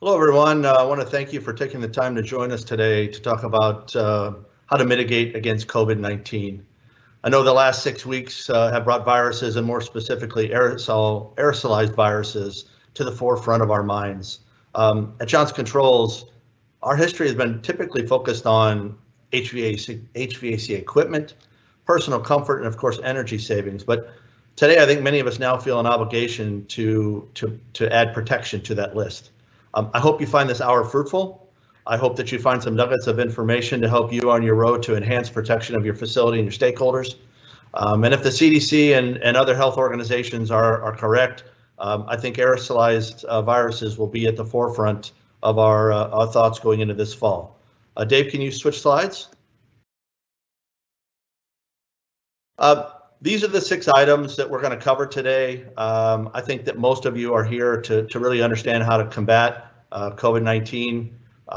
Hello, everyone. I want to thank you for taking the time to join us today to talk about how to mitigate against COVID-19. I know the last 6 weeks have brought viruses, and more specifically aerosolized viruses, to the forefront of our minds. At Johnson Controls, our history has been typically focused on HVAC equipment, personal comfort, and of course energy savings. But today, I think many of us now feel an obligation to add protection to that list. I hope you find this hour fruitful. I hope that you find some nuggets of information to help you on your road to enhance protection of your facility and your stakeholders. And if the CDC and other health organizations are correct, I think aerosolized viruses will be at the forefront of our thoughts going into this fall. Dave, can you switch slides? These are the 6 items that we're going to cover today. I think that most of you are here to really understand how to combat COVID-19.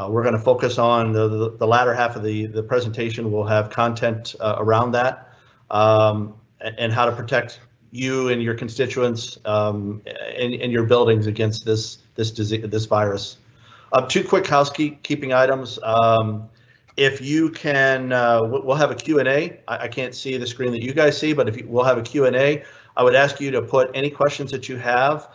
We're going to focus on the latter half of the presentation. We'll have content around that and how to protect you and your constituents and your buildings against this virus. 2 quick housekeeping items. If you can, we'll have a Q&A. I can't see the screen that you guys see, but we'll have a Q&A. I would ask you to put any questions that you have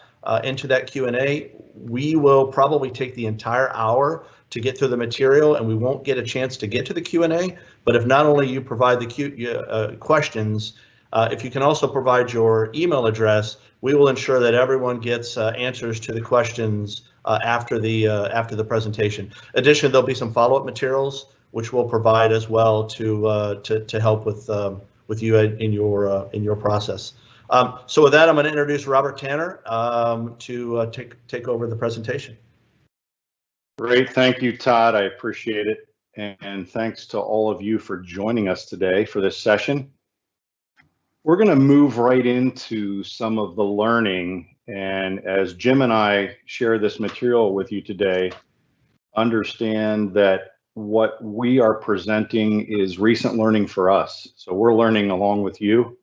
into that Q&A. We will probably take the entire hour to get through the material, and we won't get a chance to get to the Q&A. But if not only you provide the questions, if you can also provide your email address, we will ensure that everyone gets answers to the questions after the presentation. Additionally, there'll be some follow-up materials which we'll provide as well to help with you in your process. So with that, I'm going to introduce Robert Tanner to take over the presentation. Great, thank you, Todd. I appreciate it, and thanks to all of you for joining us today for this session. We're going to move right into some of the learning, and as Jim and I share this material with you today, understand that what we are presenting is recent learning for us. So we're learning along with you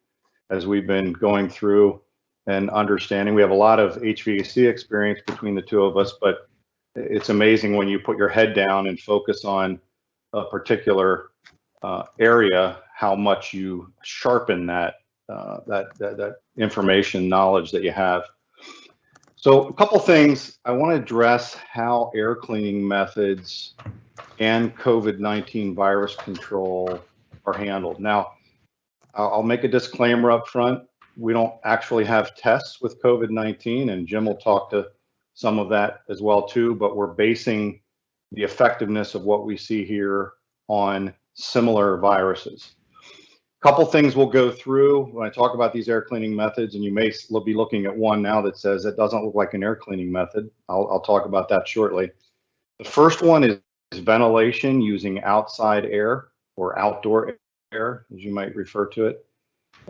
as we've been going through and understanding. We have a lot of HVAC experience between the two of us, but it's amazing when you put your head down and focus on a particular area, how much you sharpen that information, knowledge that you have. So a couple things. I want to address how air cleaning methods and COVID-19 virus control are handled. Now, I'll make a disclaimer up front. We don't actually have tests with COVID-19, and Jim will talk to some of that as well too, but we're basing the effectiveness of what we see here on similar viruses. A couple things we'll go through when I talk about these air cleaning methods, and you may be looking at one now that says it doesn't look like an air cleaning method. I'll talk about that shortly. The first one is ventilation using outside air or outdoor air, as you might refer to it.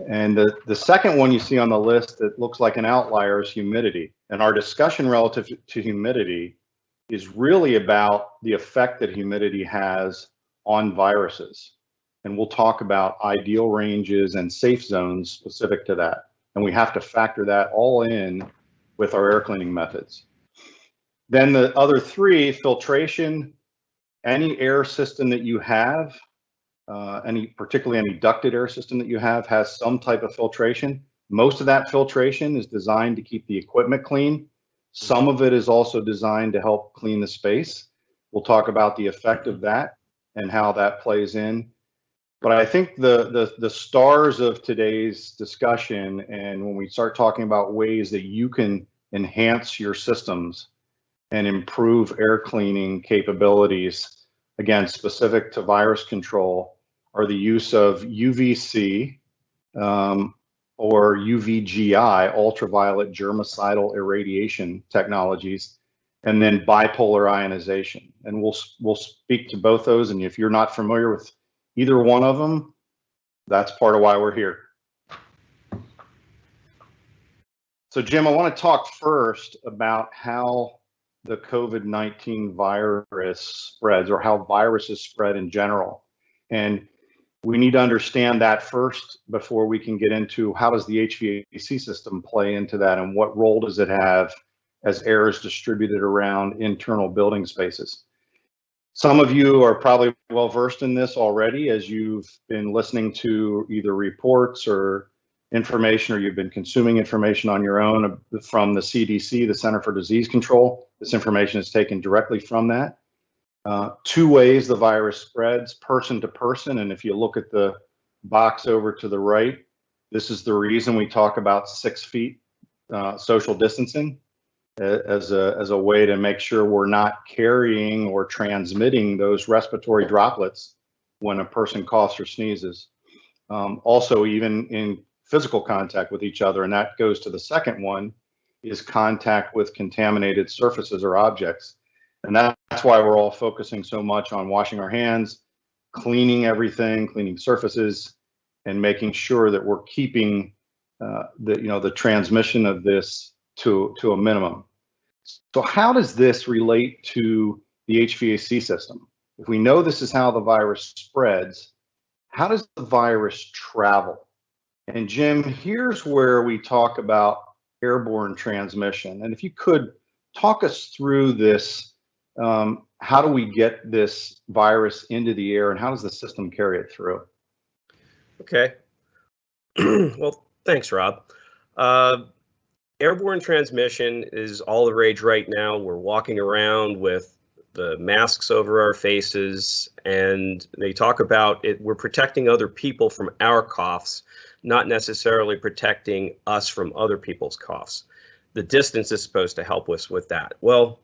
And the second one you see on the list that looks like an outlier is humidity. And our discussion relative to humidity is really about the effect that humidity has on viruses. And we'll talk about ideal ranges and safe zones specific to that. And we have to factor that all in with our air cleaning methods. Then the other 3, filtration. Any air system that you have, particularly any ducted air system that you have, has some type of filtration. Most of that filtration is designed to keep the equipment clean. Some of it is also designed to help clean the space. We'll talk about the effect of that and how that plays in. But I think the stars of today's discussion, and when we start talking about ways that you can enhance your systems and improve air cleaning capabilities, again, specific to virus control, are the use of UVC or UVGI, ultraviolet germicidal irradiation technologies, and then bipolar ionization. And we'll speak to both those. And if you're not familiar with either one of them, that's part of why we're here. So Jim, I want to talk first about how the COVID-19 virus spreads, or how viruses spread in general. And we need to understand that first before we can get into how does the HVAC system play into that, and what role does it have as air is distributed around internal building spaces. Some of you are probably well versed in this already as you've been listening to either reports or information, or you've been consuming information on your own from the CDC, the Center for Disease Control. This information is taken directly from that. Two ways the virus spreads, person to person. And if you look at the box over to the right, this is the reason we talk about 6 feet social distancing as a way to make sure we're not carrying or transmitting those respiratory droplets when a person coughs or sneezes. Also, even in physical contact with each other, and that goes to the second one, is contact with contaminated surfaces or objects. And that's why we're all focusing so much on washing our hands, cleaning everything, cleaning surfaces, and making sure that we're keeping the transmission of this to a minimum. So how does this relate to the HVAC system? If we know this is how the virus spreads, how does the virus travel? And Jim, here's where we talk about airborne transmission. And if you could talk us through this, how do we get this virus into the air and how does the system carry it through? Okay. Well, thanks, Rob. Airborne transmission is all the rage right now. We're walking around with the masks over our faces, and they talk about it. We're protecting other people from our coughs, not necessarily protecting us from other people's coughs. The distance is supposed to help us with that. Well,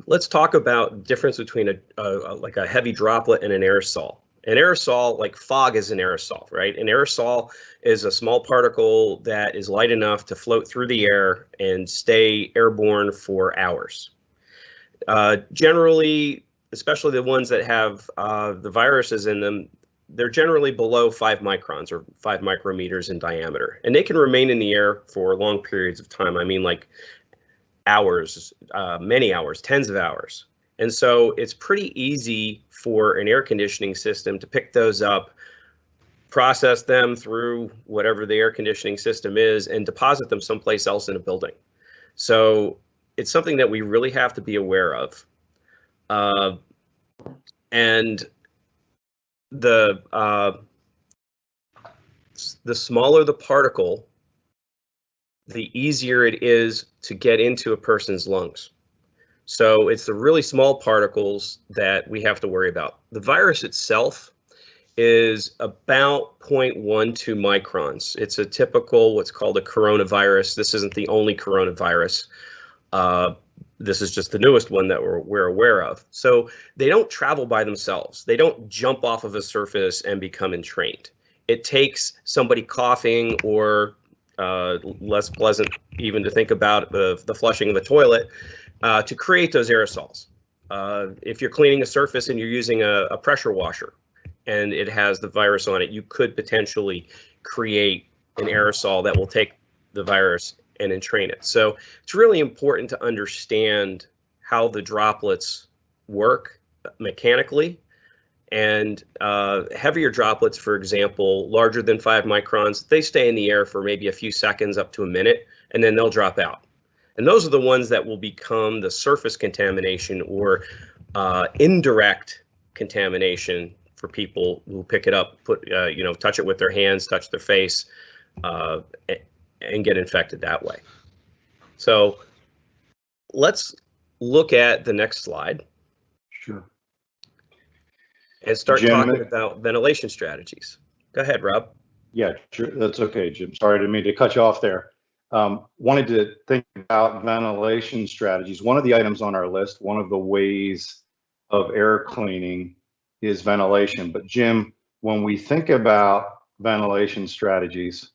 let's talk about the difference between like a heavy droplet and an aerosol. An aerosol, like fog, is an aerosol, right? An aerosol is a small particle that is light enough to float through the air and stay airborne for hours. Generally, especially the ones that have the viruses in them, they're generally below 5 microns or 5 micrometers in diameter, and they can remain in the air for long periods of time. I mean, like hours, many hours, tens of hours. And so it's pretty easy for an air conditioning system to pick those up, process them through whatever the air conditioning system is, and deposit them someplace else in a building. So it's something that we really have to be aware of. And the smaller the particle, the easier it is to get into a person's lungs. So it's the really small particles that we have to worry about. The virus itself is about 0.12 microns. It's a typical, what's called a coronavirus. This isn't the only coronavirus. This is just the newest one that we're aware of. So they don't travel by themselves. They don't jump off of a surface and become entrained. It takes somebody coughing, or less pleasant even to think about, the flushing of a toilet, to create those aerosols. If you're cleaning a surface and you're using a pressure washer and it has the virus on it, you could potentially create an aerosol that will take the virus and entrain it. So it's really important to understand how the droplets work mechanically. And heavier droplets, for example, larger than 5 microns, they stay in the air for maybe a few seconds up to a minute, and then they'll drop out. And those are the ones that will become the surface contamination, or indirect contamination for people who pick it up, touch it with their hands, touch their face, and get infected that way. So let's look at the next slide. Sure. And start talking about ventilation strategies. Go ahead, Rob. Yeah, sure. That's okay, Jim. Sorry, I didn't mean to cut you off there. Wanted to think about ventilation strategies. One of the items on our list, one of the ways of air cleaning, is ventilation. But Jim, when we think about ventilation strategies,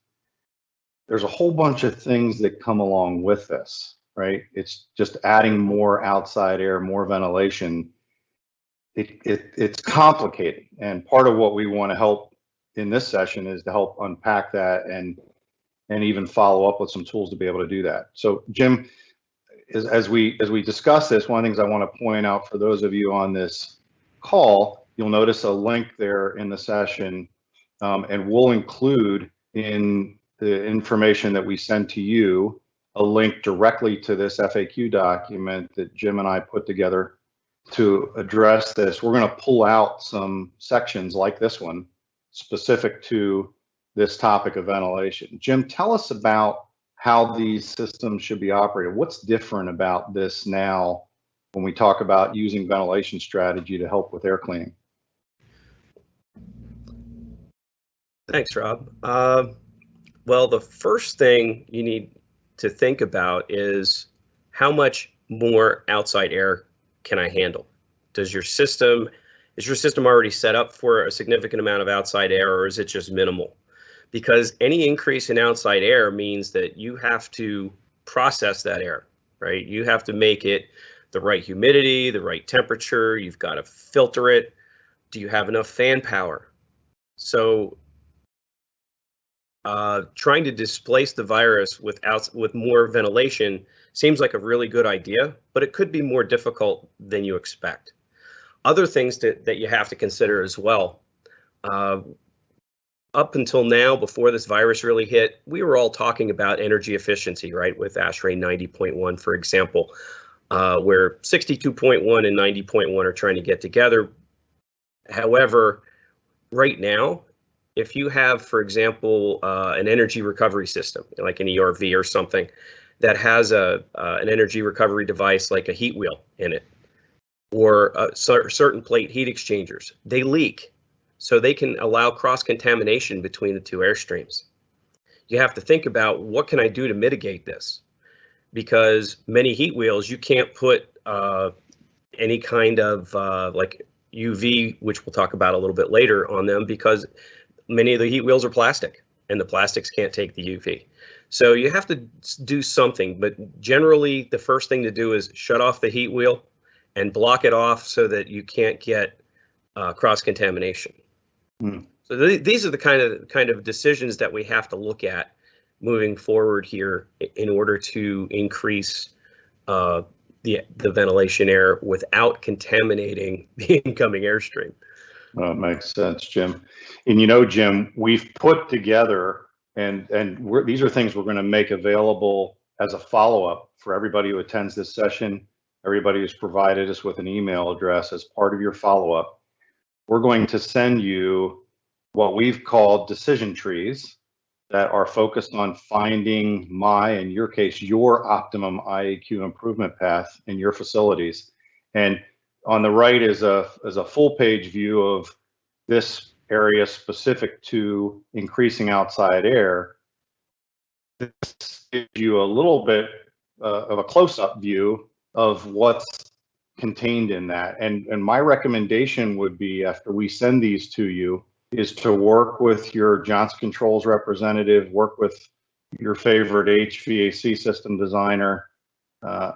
there's a whole bunch of things that come along with this, right? It's just adding more outside air, more ventilation. It's complicated, and part of what we want to help in this session is to help unpack that and even follow up with some tools to be able to do that. So Jim, as we discuss this, one of the things I want to point out for those of you on this call, you'll notice a link there in the session, and we'll include in the information that we send to you a link directly to this FAQ document that Jim and I put together to address this. We're going to pull out some sections like this one specific to this topic of ventilation. Jim, tell us about how these systems should be operated. What's different about this now when we talk about using ventilation strategy to help with air cleaning? Thanks, Rob. Well, the first thing you need to think about is how much more outside air can I handle? Is your system already set up for a significant amount of outside air, or is it just minimal? Because any increase in outside air means that you have to process that air, right? You have to make it the right humidity, the right temperature. You've got to filter it. Do you have enough fan power? So trying to displace the virus with more ventilation seems like a really good idea, but it could be more difficult than you expect. Other things that you have to consider as well. Up until now, before this virus really hit, we were all talking about energy efficiency, right? With ASHRAE 90.1, for example, where 62.1 and 90.1 are trying to get together. However, right now, if you have, for example, an energy recovery system, like an ERV or something, that has an energy recovery device like a heat wheel in it, or certain plate heat exchangers, they leak. So they can allow cross-contamination between the two airstreams. You have to think about, what can I do to mitigate this? Because many heat wheels, you can't put any kind of like UV, which we'll talk about a little bit later, on them, because many of the heat wheels are plastic and the plastics can't take the UV. So you have to do something, but generally the first thing to do is shut off the heat wheel and block it off so that you can't get cross-contamination. So these are the kind of decisions that we have to look at moving forward here in order to increase the ventilation air without contaminating the incoming airstream. Well, it makes sense, Jim. And Jim, we've put together, and these are things we're going to make available as a follow-up for everybody who attends this session, everybody who's provided us with an email address as part of your follow-up. We're going to send you what we've called decision trees that are focused on finding in your case, your optimum IAQ improvement path in your facilities. And on the right is a full page view of this area specific to increasing outside air. This gives you a little bit of a close-up view of what's contained in that. And my recommendation would be, after we send these to you, is to work with your Johnson Controls representative, work with your favorite HVAC system designer,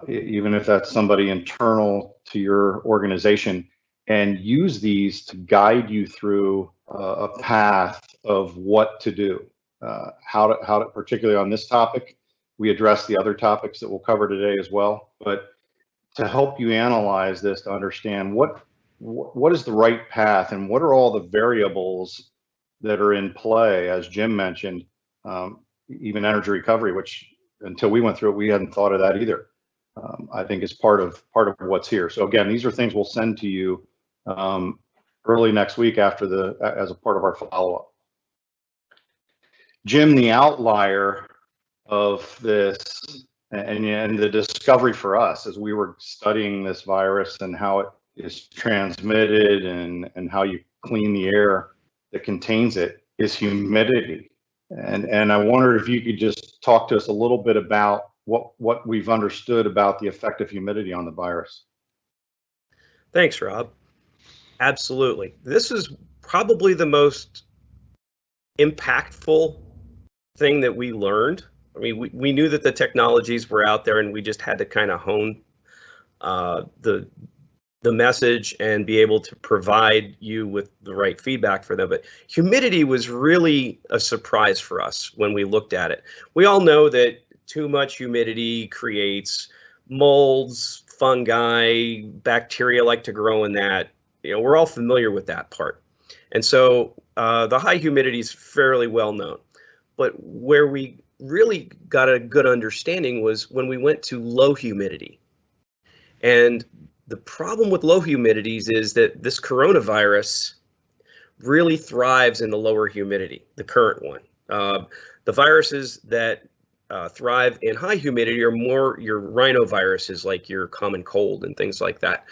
even if that's somebody internal to your organization, and use these to guide you through a path of what to do, how to, particularly on this topic. We address the other topics that we'll cover today as well, but to help you analyze this, to understand what is the right path and what are all the variables that are in play, as Jim mentioned, even energy recovery, which until we went through it, we hadn't thought of that either. I think is part of what's here. So again, these are things we'll send to you early next week as a part of our follow-up. Jim, the outlier of this and the discovery for us as we were studying this virus and how it is transmitted and how you clean the air that contains it is humidity. And I wonder if you could just talk to us a little bit about what we've understood about the effect of humidity on the virus. Thanks, Rob. Absolutely. This is probably the most impactful thing that we learned. I mean, we knew that the technologies were out there and we just had to kind of hone the message and be able to provide you with the right feedback for them. But humidity was really a surprise for us when we looked at it. We all know that too much humidity creates molds, fungi, bacteria like to grow in that. We're all familiar with that part. And so the high humidity is fairly well known. But where we really got a good understanding was when we went to low humidity. And the problem with low humidities is that this coronavirus really thrives in the lower humidity, the current one. The viruses that thrive in high humidity are more your rhinoviruses, like your common cold and things like that.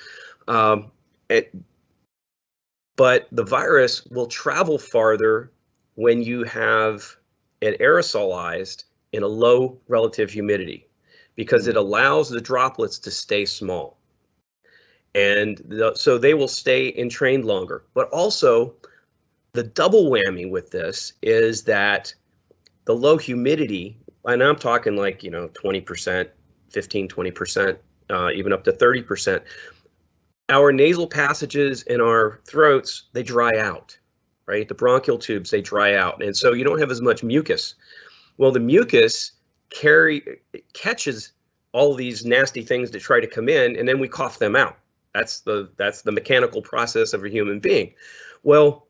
But the virus will travel farther when you have it aerosolized in a low relative humidity, because it allows the droplets to stay small. And so they will stay entrained longer. But also, the double whammy with this is that the low humidity, and I'm talking like, 20%, 15, 20%, even up to 30%, our nasal passages and our throats, they dry out, right? The bronchial tubes, they dry out. And so you don't have as much mucus. Well, the mucus catches all these nasty things that try to come in, and then we cough them out. That's the mechanical process of a human being. Well,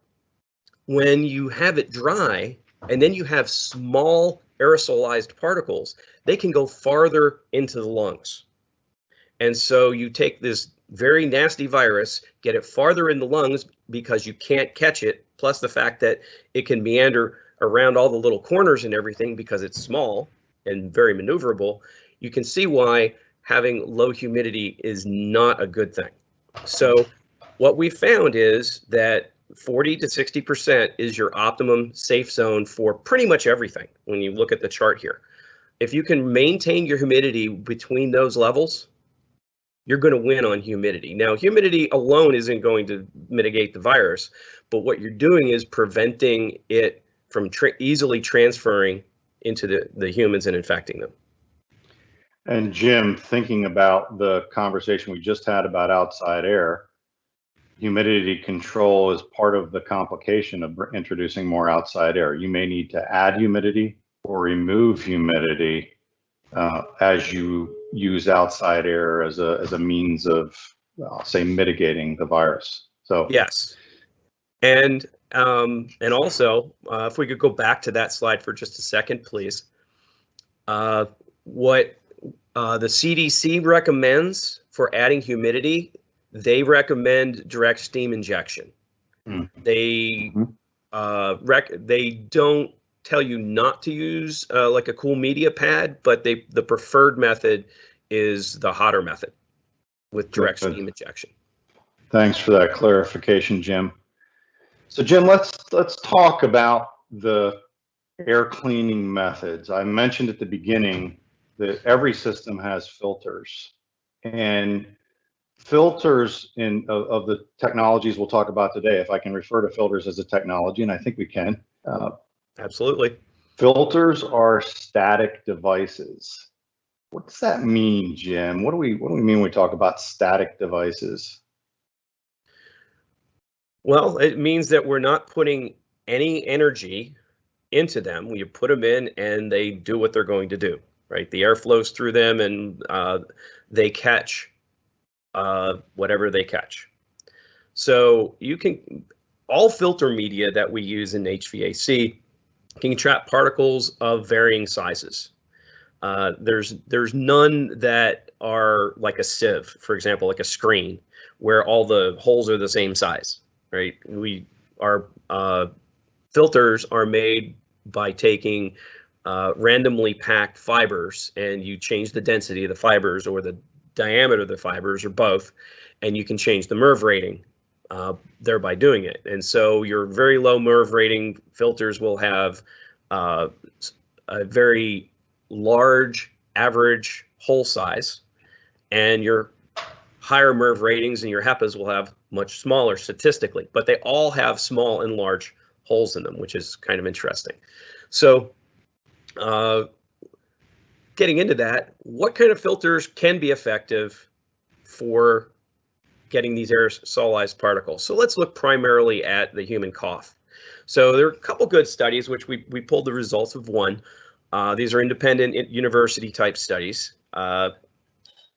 when you have it dry, and then you have small aerosolized particles, they can go farther into the lungs. And so you take this very nasty virus, get it farther in the lungs because you can't catch it, plus the fact that it can meander around all the little corners and everything because it's small and very maneuverable. You can see why having low humidity is not a good thing. So what we found is that 40 to 60% is your optimum safe zone for pretty much everything when you look at the chart here. If you can maintain your humidity between those levels, you're going to win on humidity. Now, humidity alone isn't going to mitigate the virus, but what you're doing is preventing it from easily transferring into the humans and infecting them. And Jim, thinking about the conversation we just had about outside air, humidity control is part of the complication of introducing more outside air. You may need to add humidity or remove humidity as you use outside air as a means of, say, mitigating the virus. So yes, and also, if we could go back to that slide for just a second, please. What the CDC recommends for adding humidity, they recommend direct steam injection. They they don't tell you not to use like a cool media pad, but the preferred method is the hotter method with direct steam injection. Thanks for that clarification, Jim. So Jim, let's talk about the air cleaning methods. I mentioned at the beginning that every system has filters, and filters of the technologies we'll talk about today, if I can refer to filters as a technology, and I think we can. Absolutely. Filters are static devices. What does that mean, Jim? What do we mean when we talk about static devices? Well, it means that we're not putting any energy into them. You put them in and they do what they're going to do, right? The air flows through them and they catch whatever they catch. So all filter media that we use in HVAC can trap particles of varying sizes. There's none that are like a sieve, for example, like a screen, where all the holes are the same size, right? Our filters are made by taking randomly packed fibers, and you change the density of the fibers or the diameter of the fibers or both, and you can change the Merv rating thereby doing it. And so your very low Merv rating filters will have a very large average hole size, and your higher Merv ratings and your HEPAs will have much smaller statistically, but they all have small and large holes in them, which is kind of interesting. So getting into that, what kind of filters can be effective for getting these aerosolized particles? So let's look primarily at the human cough. So there are a couple good studies, which we pulled the results of one. These are independent university type studies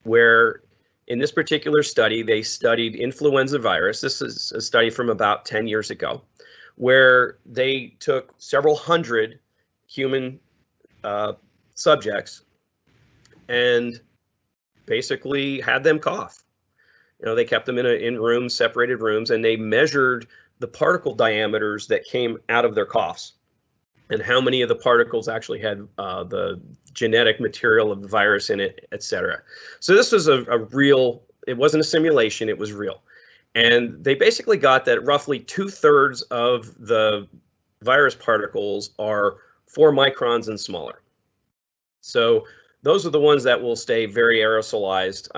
where in this particular study, they studied influenza virus. This is a study from about 10 years ago, where they took several hundred human subjects and basically had them cough. You know, they kept them in rooms, separated rooms, and they measured the particle diameters that came out of their coughs and how many of the particles actually had the genetic material of the virus in it, et cetera. So this was a real, it wasn't a simulation, it was real. And they basically got that roughly 2/3 of the virus particles are 4 microns and smaller. So those are the ones that will stay very aerosolized.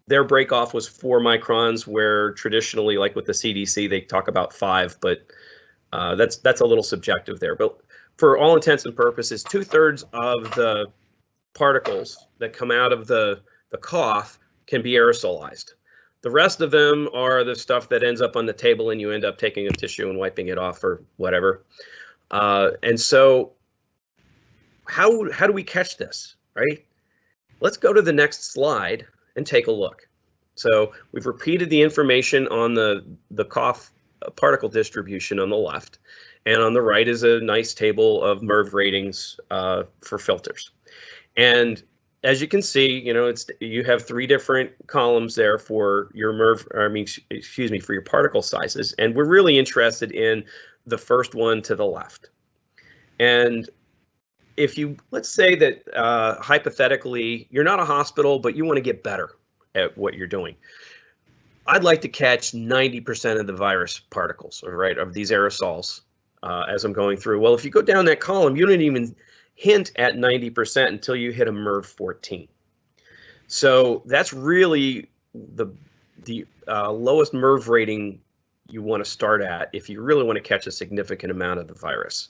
Their break off was 4 microns, where traditionally, like with the CDC, they talk about 5, but that's a little subjective there. But for all intents and purposes, 2/3 of the particles that come out of the cough can be aerosolized. The rest of them are the stuff that ends up on the table and you end up taking a tissue and wiping it off or whatever. And so how do we catch this, right? Let's go to the next slide and take a look. So we've repeated the information on the cough particle distribution on the left, and on the right is a nice table of Merv ratings for filters. And as you can see, you know, you have 3 different columns there for your for your particle sizes, and we're really interested in the first one to the left. And if you, let's say that hypothetically, you're not a hospital, but you want to get better at what you're doing. I'd like to catch 90% of the virus particles, right, of these aerosols as I'm going through. Well, if you go down that column, you don't even hint at 90% until you hit a MERV 14. So that's really the lowest MERV rating you want to start at if you really want to catch a significant amount of the virus.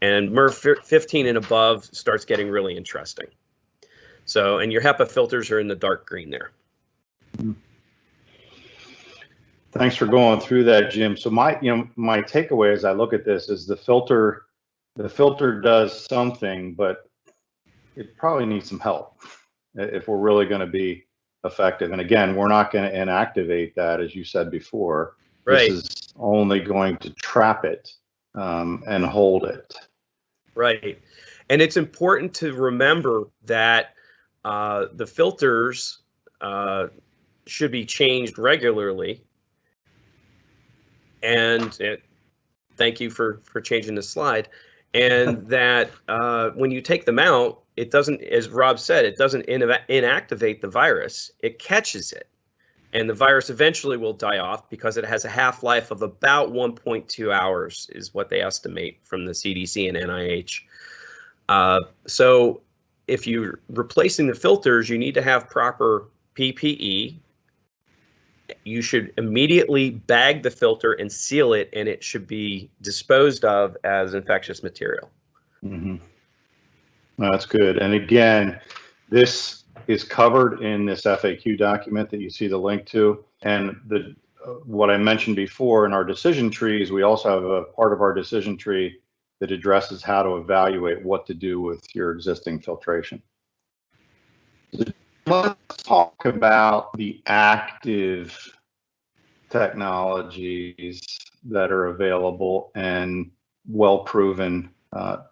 And MERV 15 and above starts getting really interesting. So, and your HEPA filters are in the dark green there. Thanks for going through that, Jim. So my takeaway as I look at this is the filter does something, but it probably needs some help if we're really going to be effective. And again, we're not going to inactivate that, as you said before. Right. This is only going to trap it and hold it. Right. And it's important to remember that the filters should be changed regularly. And thank you for changing the slide. And that when you take them out, it doesn't, as Rob said, it doesn't inactivate the virus. It catches it. And the virus eventually will die off because it has a half-life of about 1.2 hours is what they estimate from the CDC and NIH. So if you're replacing the filters, you need to have proper PPE. You should immediately bag the filter and seal it, and it should be disposed of as infectious material. Mm-hmm. That's good. And again, this is covered in this FAQ document that you see the link to. And what I mentioned before in our decision trees, we also have a part of our decision tree that addresses how to evaluate what to do with your existing filtration. Let's talk about the active technologies that are available and well proven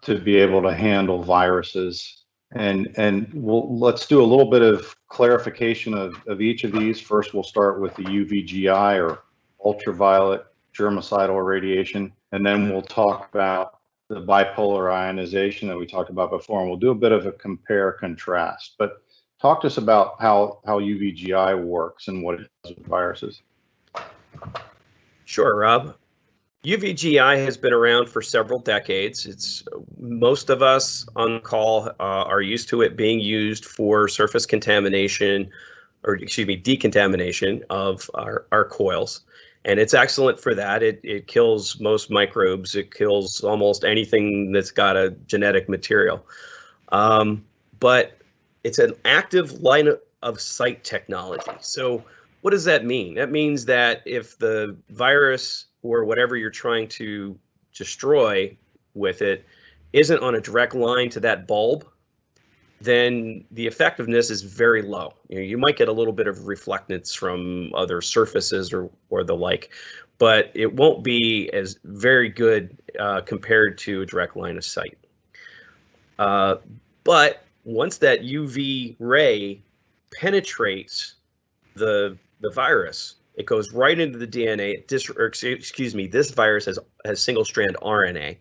to be able to handle viruses. And let's do a little bit of clarification of each of these. First, we'll start with the UVGI, or ultraviolet germicidal irradiation, and then we'll talk about the bipolar ionization that we talked about before, and we'll do a bit of a compare contrast. But talk to us about how UVGI works and what it does with viruses. Sure, Rob. UVGI has been around for several decades. It's most of us on call are used to it being used for surface contamination, or excuse me, decontamination of our coils. And it's excellent for that. It kills most microbes. It kills almost anything that's got a genetic material. But it's an active line of sight technology. So what does that mean? That means that if the virus or whatever you're trying to destroy with it isn't on a direct line to that bulb, then the effectiveness is very low. You might get a little bit of reflectance from other surfaces or the like, but it won't be as very good compared to a direct line of sight. But once that UV ray penetrates the virus, it goes right into the DNA. This virus has single-strand RNA,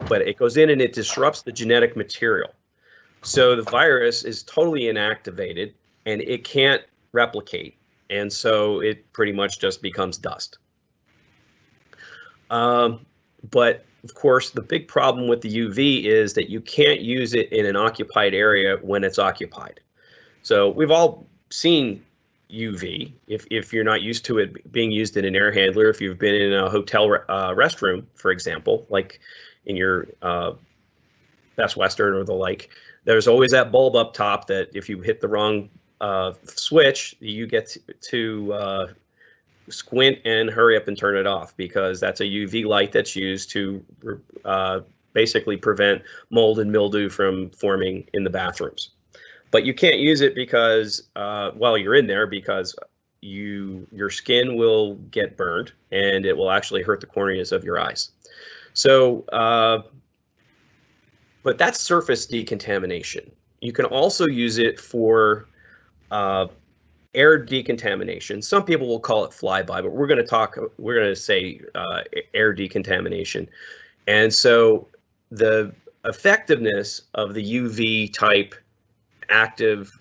but it goes in and it disrupts the genetic material. So the virus is totally inactivated and it can't replicate. And so it pretty much just becomes dust. But of course, the big problem with the UV is that you can't use it in an occupied area when it's occupied. So we've all seen UV if you're not used to it being used in an air handler. If you've been in a hotel restroom, for example, like in your Best Western or the like, there's always that bulb up top that if you hit the wrong switch, you get to squint and hurry up and turn it off, because that's a UV light that's used to basically prevent mold and mildew from forming in the bathrooms. But you can't use it because while you're in there, because your skin will get burned and it will actually hurt the corneas of your eyes. So, but that's surface decontamination. You can also use it for air decontamination. Some people will call it flyby, but we're going to say air decontamination. And so the effectiveness of the UV type active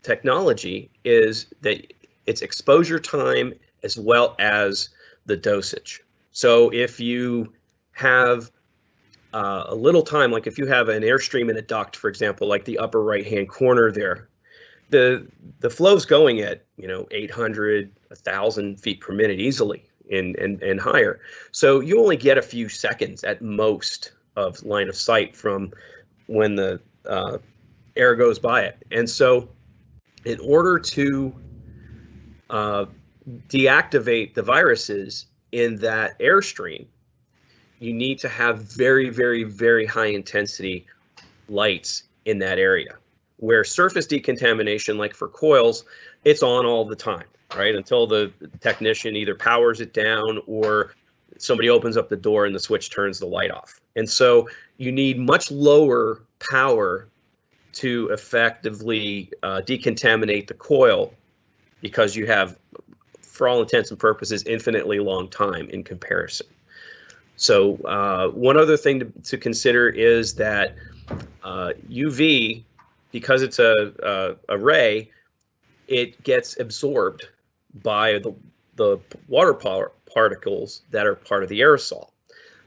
technology is that it's exposure time as well as the dosage. So if you have a little time, like if you have an airstream in a duct, for example, like the upper right-hand corner there, the flow's going at 800, 1,000 feet per minute easily and higher. So you only get a few seconds at most of line of sight from when the air goes by it. And so in order to deactivate the viruses in that airstream, you need to have very, very, very high intensity lights in that area. Where surface decontamination, like for coils, it's on all the time, right? Until the technician either powers it down or somebody opens up the door and the switch turns the light off. And so you need much lower power to effectively decontaminate the coil, because you have, for all intents and purposes, infinitely long time in comparison. So one other thing to consider is that UV, because it's a ray, it gets absorbed by the water particles that are part of the aerosol.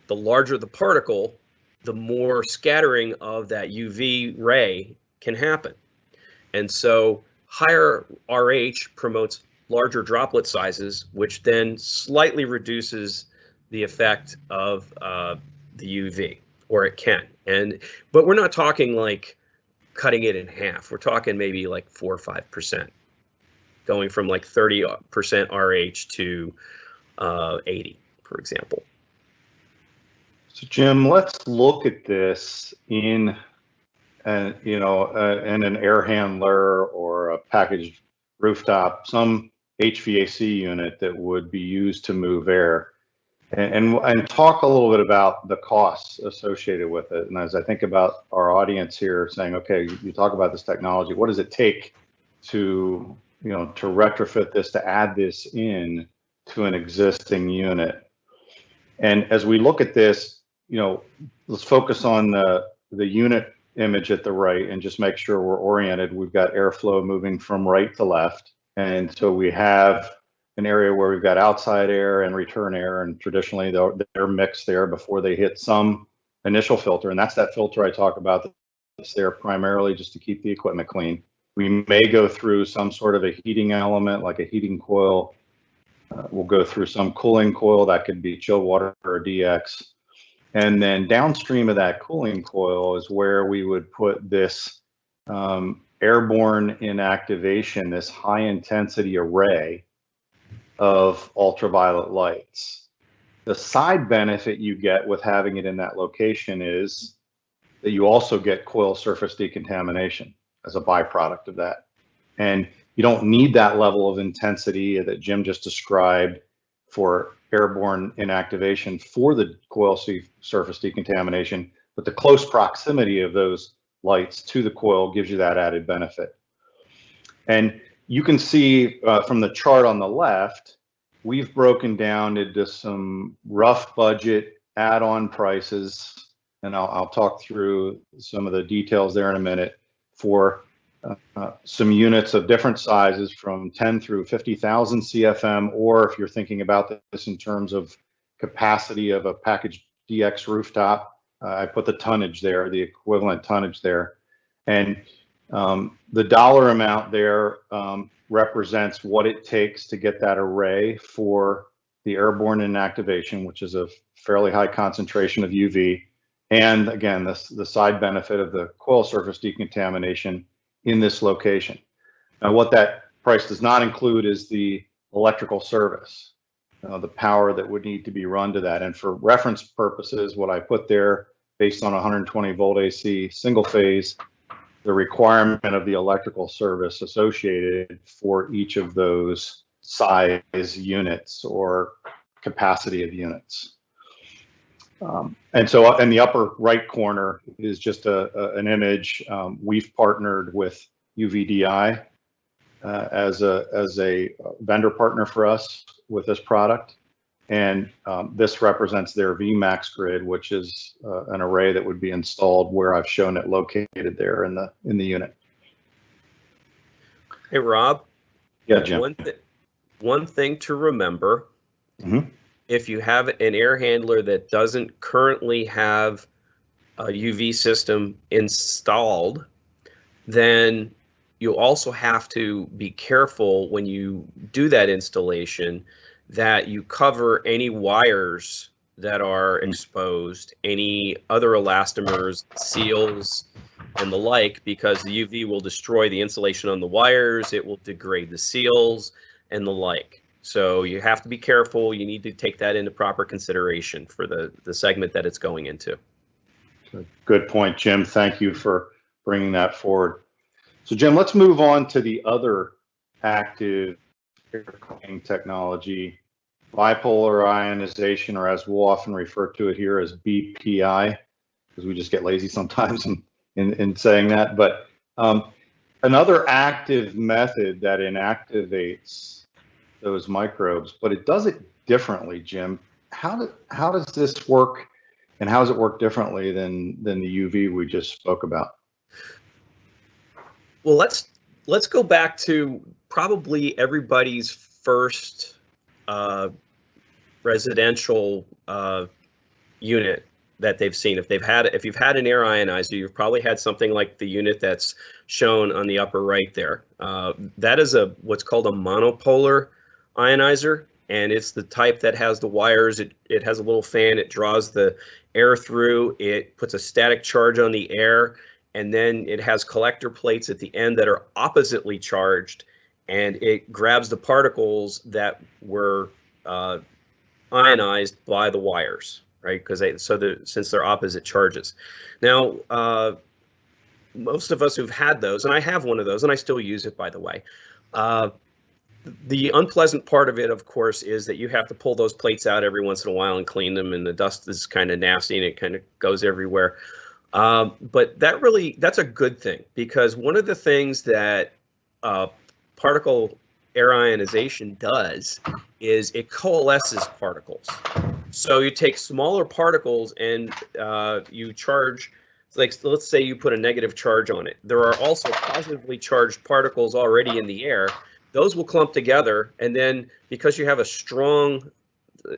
The larger the particle, the more scattering of that UV ray can happen. And so higher RH promotes larger droplet sizes, which then slightly reduces the effect of the UV, or it can. But we're not talking like cutting it in half. We're talking maybe like 4 or 5%, going from like 30% RH to 80, for example. So Jim, let's look at this in an air handler or a packaged rooftop, some HVAC unit that would be used to move air, and talk a little bit about the costs associated with it. And as I think about our audience here saying, okay, you talk about this technology, what does it take to retrofit this, to add this in to an existing unit? And as we look at this, let's focus on the unit image at the right and just make sure we're oriented. We've got airflow moving from right to left. And so we have an area where we've got outside air and return air, and traditionally they're mixed there before they hit some initial filter. And that's that filter I talk about that's there primarily just to keep the equipment clean. We may go through some sort of a heating element, like a heating coil. We'll go through some cooling coil, that could be chilled water or DX. And then downstream of that cooling coil is where we would put this airborne inactivation, this high intensity array of ultraviolet lights. The side benefit you get with having it in that location is that you also get coil surface decontamination as a byproduct of that. And you don't need that level of intensity that Jim just described for airborne inactivation for the coil surface decontamination, but the close proximity of those lights to the coil gives you that added benefit. And you can see from the chart on the left, we've broken down into some rough budget add-on prices, and I'll talk through some of the details there in a minute, for some units of different sizes from 10 through 50,000 CFM, or if you're thinking about this in terms of capacity of a package DX rooftop, I put the tonnage there, the equivalent tonnage there. And the dollar amount there represents what it takes to get that array for the airborne inactivation, which is a fairly high concentration of UV. And again, the side benefit of the coil surface decontamination in this location. Now, what that price does not include is the electrical service, the power that would need to be run to that. And for reference purposes, what I put there, based on 120 volt AC single phase, the requirement of the electrical service associated for each of those size units or capacity of units. And so in the upper right corner is just an image. We've partnered with UVDI as a vendor partner for us with this product. And this represents their VMAX grid, which is an array that would be installed where I've shown it located there in the unit. Hey, Rob. Yeah, Jim. One thing to remember, if you have an air handler that doesn't currently have a UV system installed, then you also have to be careful when you do that installation that you cover any wires that are exposed, any other elastomers, seals, and the like, because the UV will destroy the insulation on the wires, it will degrade the seals, and the like. So you have to be careful. You need to take that into proper consideration for the segment that it's going into. Good point, Jim. Thank you for bringing that forward. So, Jim, let's move on to the other active air cleaning technology, bipolar ionization, or as we'll often refer to it here as BPI, because we just get lazy sometimes in saying that. But another active method that inactivates those microbes, but it does it differently, Jim. How does this work, and how does it work differently than the UV we just spoke about? Well, let's go back to probably everybody's first residential unit that they've seen. If you've had an air ionizer, you've probably had something like the unit that's shown on the upper right there. That is what's called a monopolar ionizer, and it's the type that has the wires. It has a little fan. It draws the air through. It puts a static charge on the air, and then it has collector plates at the end that are oppositely charged, and it grabs the particles that were ionized by the wires, right? Since they're opposite charges. Now, most of us who've had those, and I have one of those, and I still use it, by the way. The unpleasant part of it, of course, is that you have to pull those plates out every once in a while and clean them, and the dust is kind of nasty and it kind of goes everywhere. But that's a good thing, because one of the things that particle air ionization does is it coalesces particles. So you take smaller particles and you charge, like, let's say you put a negative charge on it. There are also positively charged particles already in the air. Those will clump together, and then because you have a strong,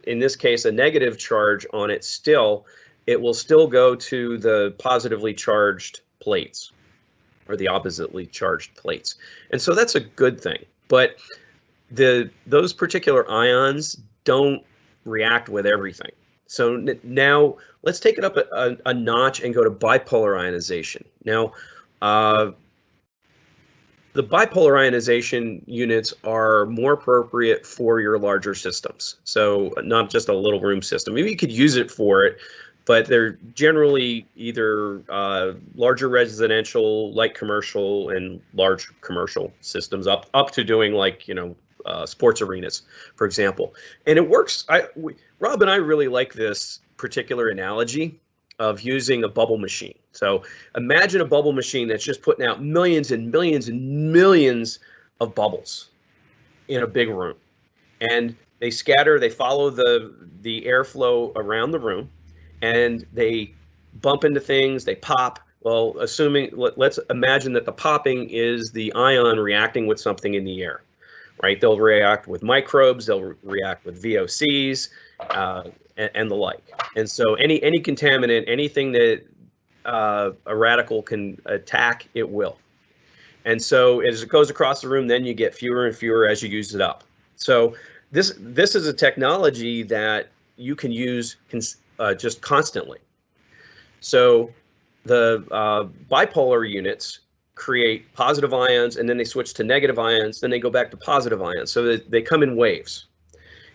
in this case, a negative charge on it still, it will still go to the positively charged plates or the oppositely charged plates. And so that's a good thing. But those particular ions don't react with everything. So now let's take it up a notch and go to bipolar ionization. Now, the bipolar ionization units are more appropriate for your larger systems. So not just a little room system. Maybe you could use it for it, but they're generally either larger residential, light commercial, and large commercial systems up to doing, like, sports arenas, for example. And it works. Rob and I really like this particular analogy of using a bubble machine. So imagine a bubble machine that's just putting out millions and millions and millions of bubbles in a big room. And they scatter, they follow the airflow around the room, and they bump into things, they pop. Well, let's imagine that the popping is the ion reacting with something in the air, right? They'll react with microbes, they'll react with VOCs, and the like. And so any contaminant, anything that a radical can attack, it will. And so as it goes across the room, then you get fewer and fewer as you use it up. So this is a technology that you can use just constantly. So the bipolar units create positive ions, and then they switch to negative ions, then they go back to positive ions. So they come in waves.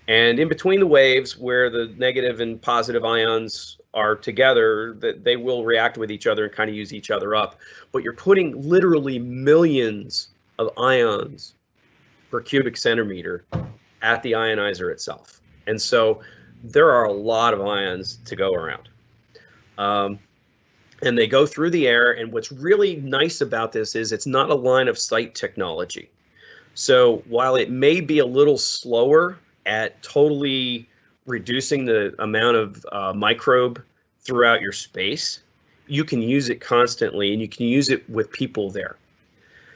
And in between the waves, where the negative and positive ions are together, they will react with each other and kind of use each other up. But you're putting literally millions of ions per cubic centimeter at the ionizer itself. And so there are a lot of ions to go around. And they go through the air. And what's really nice about this is it's not a line of sight technology. So while it may be a little slower at totally reducing the amount of microbe throughout your space, you can use it constantly, and you can use it with people there.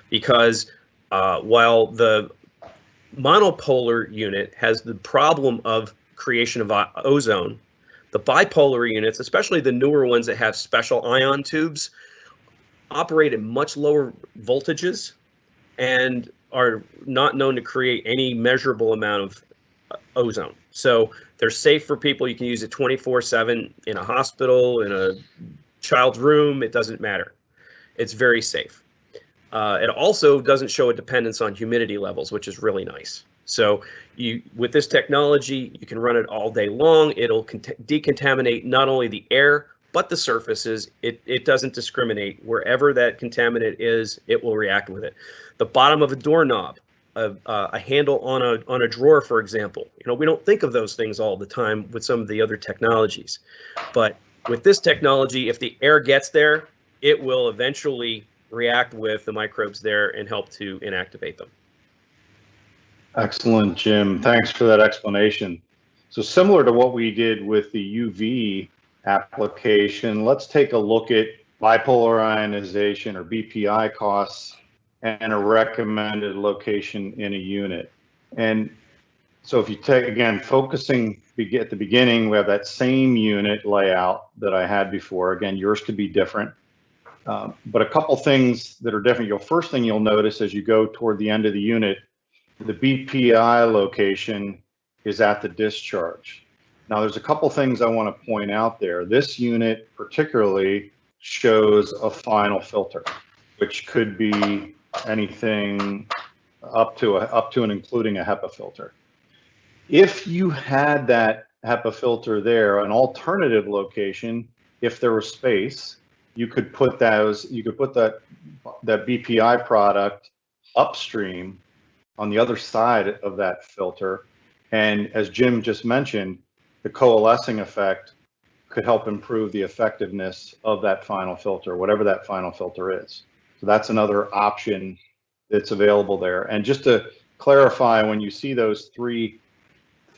Because while the monopolar unit has the problem of creation of ozone, the bipolar units, especially the newer ones that have special ion tubes, operate at much lower voltages and are not known to create any measurable amount of ozone. So they're safe for people. You can use it 24/7 in a hospital, in a child's room. It doesn't matter. It's very safe. It also doesn't show a dependence on humidity levels, which is really nice. So with this technology, you can run it all day long. It'll decontaminate not only the air, but the surfaces. It doesn't discriminate. Wherever that contaminant is, it will react with it. The bottom of a doorknob, a handle on a drawer, for example. We don't think of those things all the time with some of the other technologies. But with this technology, if the air gets there, it will eventually react with the microbes there and help to inactivate them. Excellent, Jim. Thanks for that explanation. So similar to what we did with the UV application, let's take a look at bipolar ionization, or BPI, costs and a recommended location in a unit. And so if you take, again, focusing at the beginning, we have that same unit layout that I had before. Again, yours could be different. But a couple things that are different. First thing you'll notice as you go toward the end of the unit, the BPI location is at the discharge. Now, there's a couple things I want to point out there. This unit particularly shows a final filter, which could be anything up to and including a HEPA filter. If you had that HEPA filter there, an alternative location, if there was space, you could put that BPI product upstream on the other side of that filter. And as Jim just mentioned, the coalescing effect could help improve the effectiveness of that final filter, whatever that final filter is. So that's another option that's available there. And just to clarify, when you see those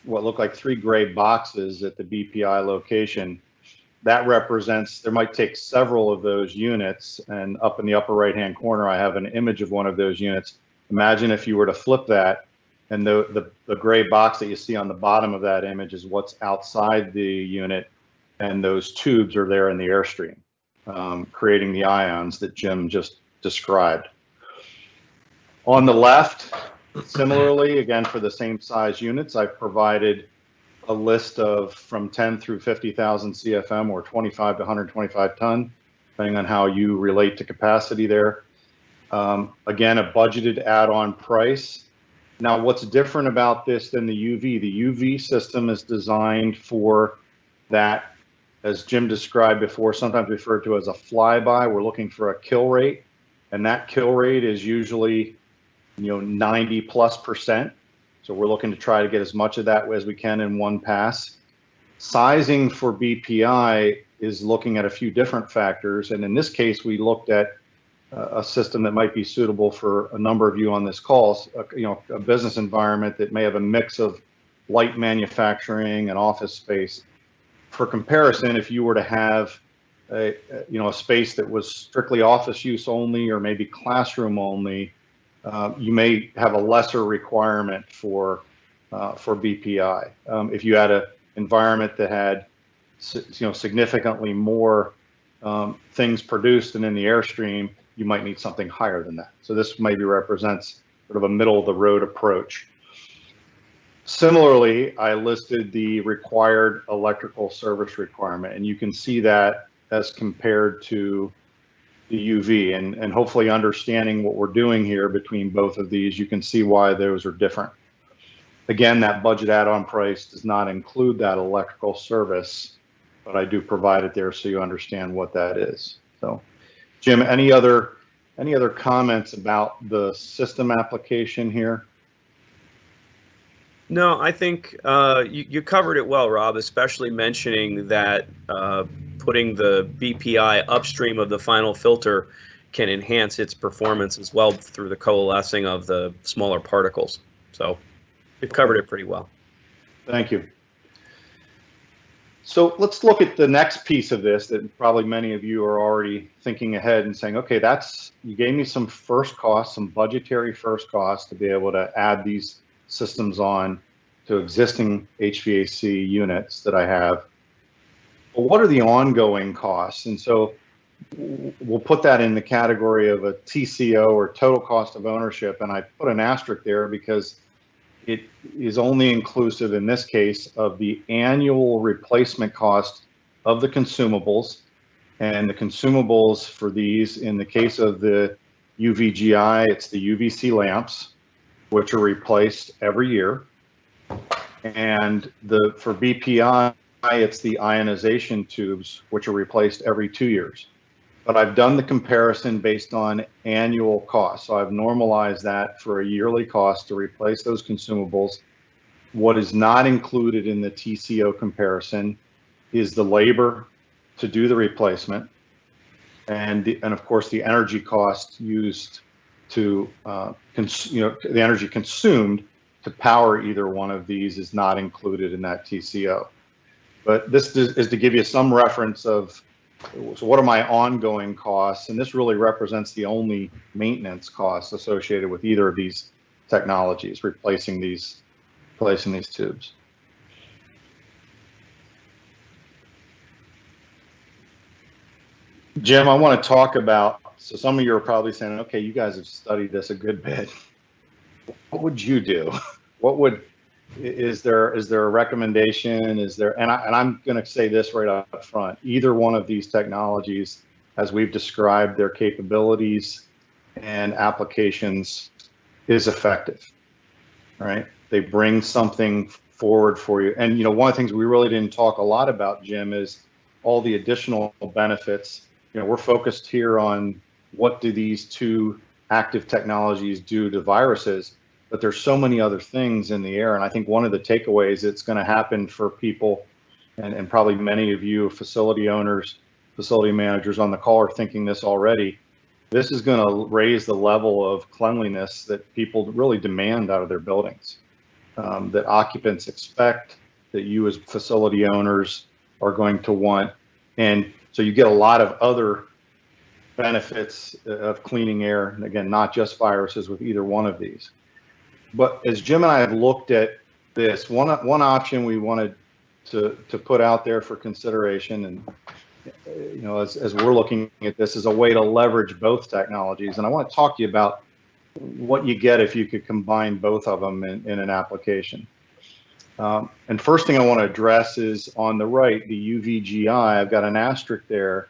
what look like three gray boxes at the BPI location, that represents, there might take several of those units, and up in the upper right-hand corner, I have an image of one of those units. Imagine if you were to flip that, and the gray box that you see on the bottom of that image is what's outside the unit, and those tubes are there in the airstream, creating the ions that Jim just described. On the left, similarly, again, for the same size units, I've provided a list of from 10 through 50,000 CFM, or 25 to 125 ton, depending on how you relate to capacity there. Again, a budgeted add-on price. Now, what's different about this than the UV? The UV system is designed for that, as Jim described before, sometimes referred to as a flyby. We're looking for a kill rate, and that kill rate is usually 90+%. So we're looking to try to get as much of that as we can in one pass. Sizing for BPI is looking at a few different factors. And in this case, we looked at a system that might be suitable for a number of you on this call, a business environment that may have a mix of light manufacturing and office space. For comparison, if you were to have a space that was strictly office use only or maybe classroom only, you may have a lesser requirement for BPI. If you had an environment that had significantly more things produced and in the airstream, you might need something higher than that. So this maybe represents sort of a middle of the road approach. Similarly, I listed the required electrical service requirement, and you can see that as compared to the UV, and hopefully understanding what we're doing here between both of these, you can see why those are different. Again, that budget add-on price does not include that electrical service, but I do provide it there so you understand what that is. So, Jim, any other comments about the system application here? No, I think you covered it well, Rob, especially mentioning that putting the BPI upstream of the final filter can enhance its performance as well through the coalescing of the smaller particles. So you've covered it pretty well. Thank you. So let's look at the next piece of this that probably many of you are already thinking ahead and saying, okay, you gave me some first costs, some budgetary first costs to be able to add these systems on to existing HVAC units that I have. But what are the ongoing costs? And so we'll put that in the category of a TCO, or total cost of ownership. And I put an asterisk there because it is only inclusive in this case of the annual replacement cost of the consumables. And the consumables for these, in the case of the UVGI, it's the UVC lamps, which are replaced every year. And for BPI, it's the ionization tubes, which are replaced every 2 years. But I've done the comparison based on annual costs. So I've normalized that for a yearly cost to replace those consumables. What is not included in the TCO comparison is the labor to do the replacement, and of course the energy cost used to the energy consumed to power either one of these is not included in that TCO. But this is to give you some reference of, so what are my ongoing costs? And this really represents the only maintenance costs associated with either of these technologies, replacing these tubes. Jim, I want to talk about, so some of you are probably saying, okay, you guys have studied this a good bit. What would you do? Is there a recommendation? And I'm going to say this right up front. Either one of these technologies, as we've described their capabilities and applications, is effective. Right? They bring something forward for you. And one of the things we really didn't talk a lot about, Jim, is all the additional benefits. We're focused here on what do these two active technologies do to viruses. But there's so many other things in the air. And I think one of the takeaways that's going to happen for people, and probably many of you facility owners, facility managers on the call are thinking this already, this is going to raise the level of cleanliness that people really demand out of their buildings, that occupants expect, that you as facility owners are going to want. And so you get a lot of other benefits of cleaning air, and again, not just viruses with either one of these. But as Jim and I have looked at this, one option we wanted to put out there for consideration, and as we're looking at this, is a way to leverage both technologies. And I want to talk to you about what you get if you could combine both of them in an application. And first thing I want to address is on the right, the UVGI. I've got an asterisk there.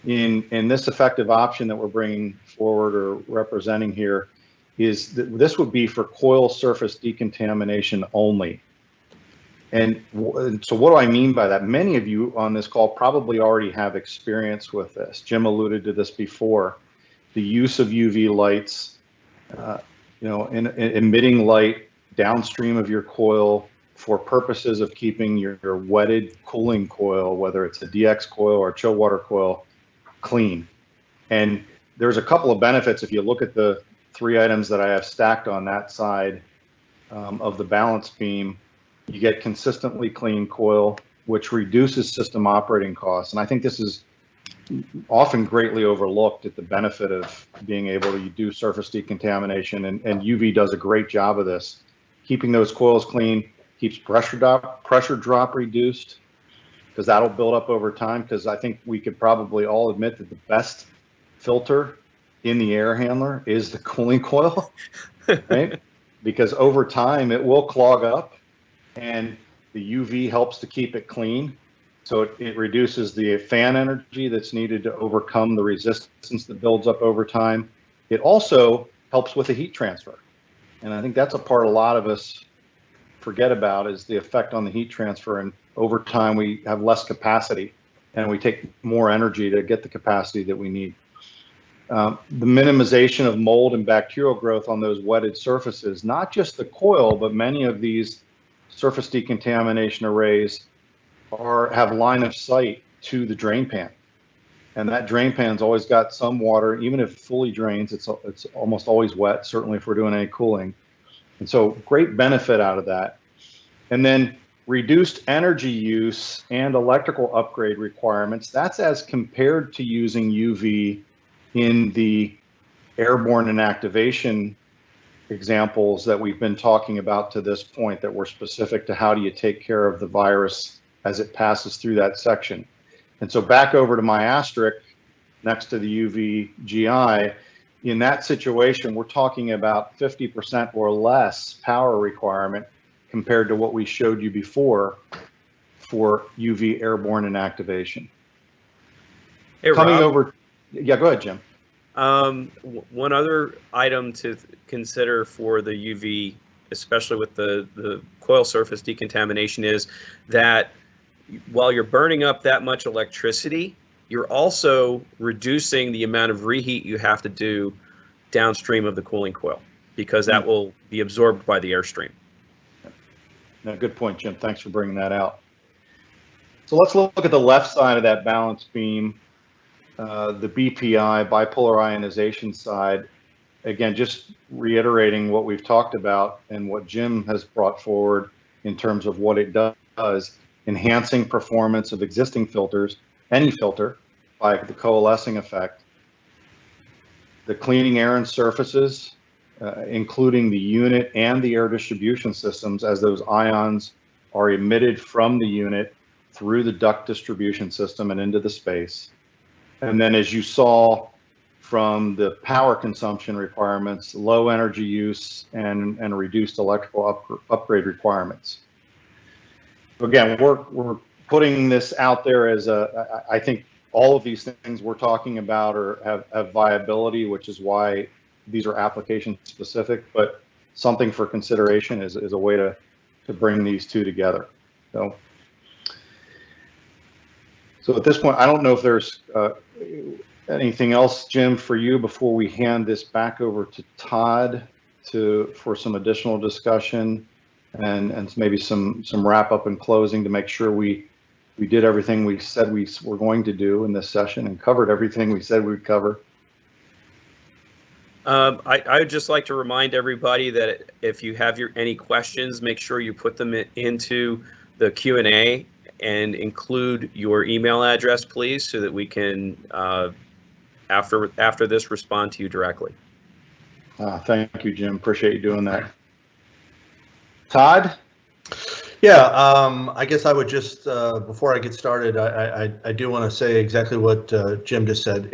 In this effective option that we're bringing forward or representing here, is that this would be for coil surface decontamination only. And so what do I mean by that? Many of you on this call probably already have experience with this. Jim alluded to this before. The use of UV lights, in emitting light downstream of your coil for purposes of keeping your wetted cooling coil, whether it's a DX coil or a chill water coil, clean. And there's a couple of benefits if you look at the 3 items that I have stacked on that side of the balance beam. You get consistently clean coil, which reduces system operating costs. And I think this is often greatly overlooked at the benefit of being able to do surface decontamination, and UV does a great job of this. Keeping those coils clean keeps pressure drop reduced, because that'll build up over time, because I think we could probably all admit that the best filter in the air handler is the cooling coil, right? Because over time it will clog up, and the UV helps to keep it clean. So it reduces the fan energy that's needed to overcome the resistance that builds up over time. It also helps with the heat transfer. And I think that's a part a lot of us forget about, is the effect on the heat transfer. And over time, we have less capacity and we take more energy to get the capacity that we need. The minimization of mold and bacterial growth on those wetted surfaces, not just the coil, but many of these surface decontamination arrays have line of sight to the drain pan, and that drain pan's always got some water. Even if it fully drains, it's almost always wet, certainly if we're doing any cooling. And so great benefit out of that. And then reduced energy use and electrical upgrade requirements. That's as compared to using UV in the airborne inactivation examples that we've been talking about to this point, that were specific to how do you take care of the virus as it passes through that section. And so back over to my asterisk next to the UV GI, in that situation, we're talking about 50% or less power requirement compared to what we showed you before for UV airborne inactivation. Hey, Coming Rob, over, yeah, go ahead, Jim. one other item to consider for the UV, especially with the coil surface decontamination, is that while you're burning up that much electricity, you're also reducing the amount of reheat you have to do downstream of the cooling coil, because that will be absorbed by the airstream. No, good point, Jim. Thanks for bringing that out. So let's look at the left side of that balance beam, the BPI, bipolar ionization side. Again, just reiterating what we've talked about and what Jim has brought forward in terms of what it does, enhancing performance of existing filters, any filter, by the coalescing effect, the cleaning air and surfaces, including the unit and the air distribution systems, as those ions are emitted from the unit through the duct distribution system and into the space. And then, as you saw from the power consumption requirements, low energy use and reduced electrical upgrade requirements. Again, we're putting this out there as I think all of these things we're talking about have viability, which is why these are application specific, but something for consideration is a way to bring these two together. So at this point, I don't know if there's anything else, Jim, for you before we hand this back over to Todd for some additional discussion and maybe some wrap up and closing to make sure we did everything we said we were going to do in this session and covered everything we said we'd cover. I would just like to remind everybody that if you have any questions, make sure you put them into the Q&A and include your email address, please, so that we can, after this, respond to you directly. Thank you, Jim. Appreciate you doing that. Todd? Yeah, I guess I would just, before I get started, I do want to say exactly what Jim just said.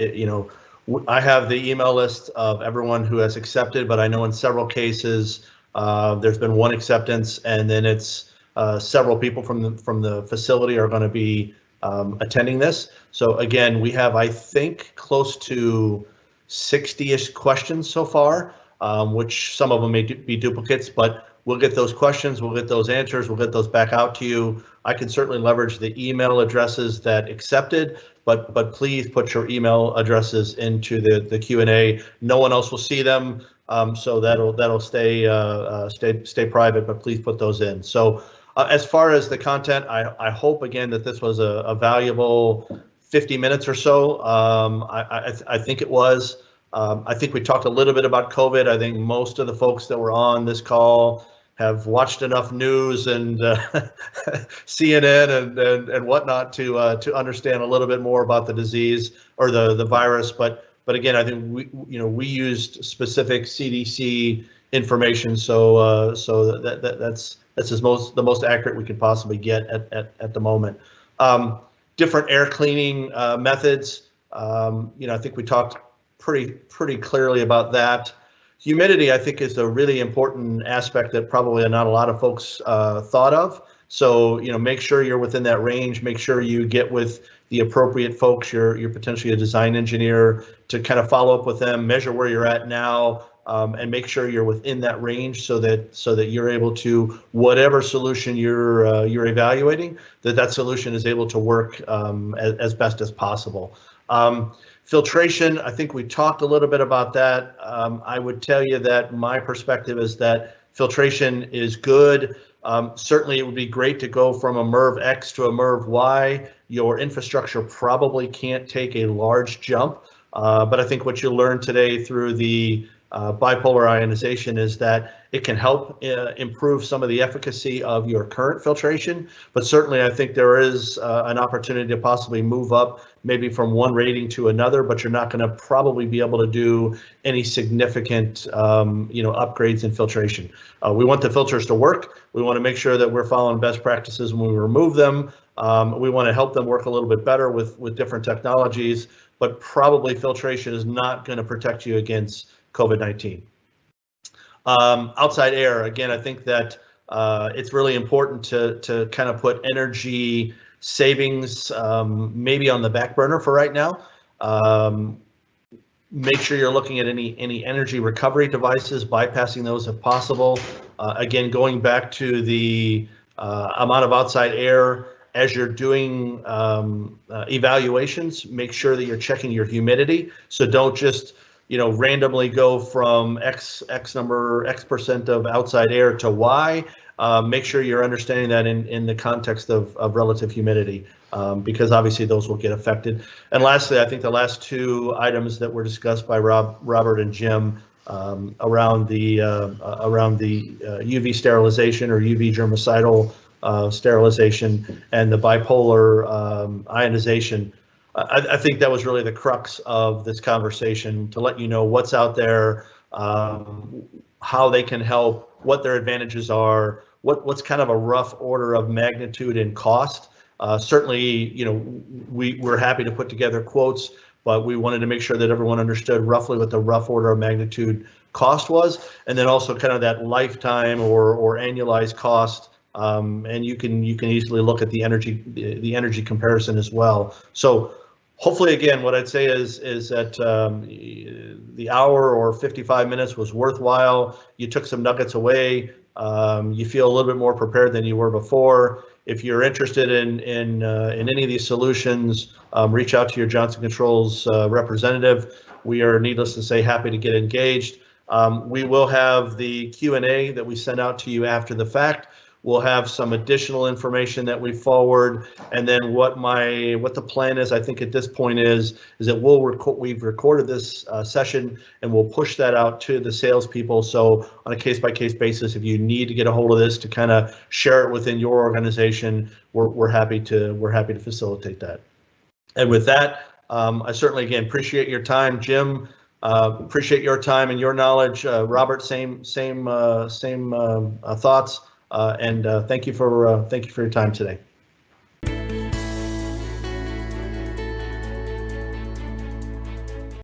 I have the email list of everyone who has accepted, but I know in several cases there's been one acceptance, and then it's several people from the facility are going to be attending this. So again, we have, I think, close to 60-ish questions so far, which some of them may be duplicates, but we'll get those questions, we'll get those answers, we'll get those back out to you. I can certainly leverage the email addresses that accepted, but please put your email addresses into the Q&A. No one else will see them, so that'll stay private, but please put those in. So As far as the content, I hope again that this was a valuable 50 minutes or so. I think it was. I think we talked a little bit about COVID. I think most of the folks that were on this call have watched enough news and CNN and whatnot to understand a little bit more about the disease or the virus. But again, I think we used specific CDC information, so that's the most accurate we could possibly get at the moment. Different air cleaning methods. I think we talked pretty clearly about that. Humidity, I think, is a really important aspect that probably not a lot of folks thought of. So, make sure you're within that range. Make sure you get with the appropriate folks. You're potentially a design engineer to kind of follow up with them, measure where you're at now, and make sure you're within that range so that you're able to, whatever solution you're evaluating, that solution is able to work as best as possible. Filtration, I think we talked a little bit about that. I would tell you that my perspective is that filtration is good. Certainly it would be great to go from a Merv X to a Merv Y. Your infrastructure probably can't take a large jump, but I think what you learned today through the bipolar ionization is that it can help improve some of the efficacy of your current filtration, but certainly I think there is an opportunity to possibly move up maybe from one rating to another, but you're not going to probably be able to do any significant upgrades in filtration. We want the filters to work. We want to make sure that we're following best practices when we remove them. We want to help them work a little bit better with different technologies, but probably filtration is not going to protect you against COVID-19. Outside air, again, I think that it's really important to kind of put energy savings maybe on the back burner for right now. Make sure you're looking at any energy recovery devices, bypassing those if possible. Again, going back to the amount of outside air, as you're doing evaluations, make sure that you're checking your humidity. So don't just randomly go from X percent of outside air to Y. Make sure you're understanding that in the context of relative humidity, because obviously those will get affected. And lastly, I think the last two items that were discussed by Robert and Jim around the UV sterilization or UV germicidal sterilization and the bipolar ionization. I think that was really the crux of this conversation, to let you know what's out there, how they can help, what their advantages are, what's kind of a rough order of magnitude in cost. Certainly, we're happy to put together quotes, but we wanted to make sure that everyone understood roughly what the rough order of magnitude cost was, and then also kind of that lifetime or annualized cost. And you can easily look at the energy comparison as well. So hopefully, again, what I'd say is that the hour or 55 minutes was worthwhile. You took some nuggets away. You feel a little bit more prepared than you were before. If you're interested in any of these solutions, reach out to your Johnson Controls representative. We are, needless to say, happy to get engaged. We will have the Q&A that we send out to you after the fact. We'll have some additional information that we forward, and then what the plan is, I think at this point is that we've recorded this session, and we'll push that out to the salespeople. So on a case-by-case basis, if you need to get a hold of this to kind of share it within your organization, we're happy to facilitate that. And with that, I certainly again appreciate your time, Jim. Appreciate your time and your knowledge, Robert. Same thoughts. And thank you for your time today.